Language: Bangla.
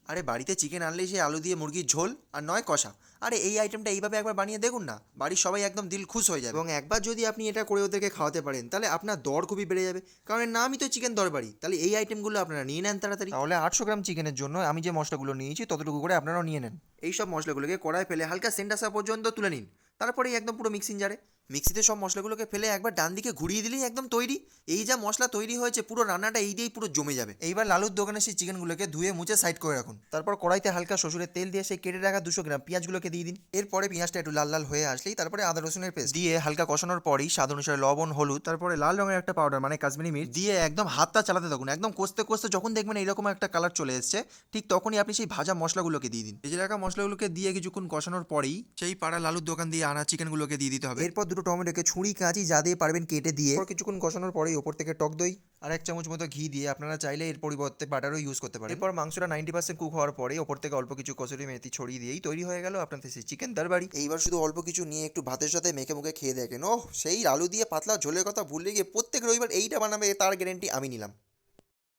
আরে বাড়িতে চিকেন আনলেই সেই আলু দিয়ে মুরগির ঝোল আর নয় কষা। আরে এই আইটেমটা এইভাবে একবার বানিয়ে দেখুন না, বাড়ির সবাই একদম দিল খুশ হয়ে যাবে। এবং একবার যদি আপনি এটা করে ওদেরকে খাওয়াতে পারেন তাহলে আপনার দর খুবই বেড়ে যাবে, কারণ এর নামই তো চিকেন দরবারি। তাহলে এই আইটেমগুলো আপনারা নিয়ে নেন তাড়াতাড়ি। তাহলে 800 গ্রাম চিকেনের জন্য আমি যে মশলাগুলো নিয়েছি ততটুকু করে আপনারাও নিয়ে নেন। এই সব মশলাগুলোকে কড়াই ফেলে হালকা সেন্ট আসা পর্যন্ত তুলে নিন। তারপরেই একদম পুরো মিক্সিং জারে মিক্সিতে সব মশলাগুলোকে ফেলে একবার ডান দিকে ঘুরিয়ে দিলেই একদম তৈরি। এই যা মশলা তৈরি হয়েছে পুরো রান্নাটা এই দিয়েই পুরো জমে যাবে। এইবার লালুর দোকানে সেই চিকেনগুলোকে ধুয়ে মুছে সাইড করে রাখুন। তারপর কড়াইতে হালকা শ্বশুরের তেল দিয়ে সেই কেটে রাখা 200 গ্রাম পেঁয়াজগুলোকে দিয়ে দিন। এরপরে পেঁয়াজটা একটু লাল লাল হয়ে আসলেই তারপরে আদা রসুনের পেস্ট দিয়ে হালকা কষানোর পরেই স্বাদ অনুসারে লবণ, হলুদ, তারপরে লাল রঙের একটা পাউডার মানে কাশ্মীরি মির্চ দিয়ে একদম হাতটা চালাতে থাকুন। একদম কষতে কষতে যখন দেখবেন এইরকম একটা কালার চলে এসছে, ঠিক তখনই আপনি সেই ভাজা মশলাগুলোকে দিয়ে দিন। ভেজে রাখা মশলাগুলোকে দিয়ে কিছুক্ষণ কষানোর পরেই সেই পাড়া লালুর দোকান দিয়ে আনা চিকেনগুলোকে দিয়ে দিতে হবে। এরপর দুটো টমেটোকে ছুরি কাঁচি যা দিয়ে পারবেন কেটে দিয়ে কিছুক্ষণ কষানোর পরেই ওপর থেকে টক দই আর 1 চামচ মতো ঘি দিয়ে আপনারা চাইলে এর পরিবর্তে বাটারও ইউজ করতে পারেন। এরপর মাংসটা 90% কুক হওয়ার পরে ওপর থেকে অল্প কিছু কসুরি মেথি ছড়িয়ে দিয়েই তৈরি হয়ে গেল আপনাদের সেই চিকেন দরবারি। এইবার শুধু অল্প কিছু নিয়ে একটু ভাতের সাথে মেখে মুখে খেয়ে দেখেন, ওহ সেই আলু দিয়ে পাতলা ঝোলের কথা ভুলে গিয়ে প্রত্যেক রবিবার এইটা বানাবে তার গ্যারেন্টি আমি নিলাম।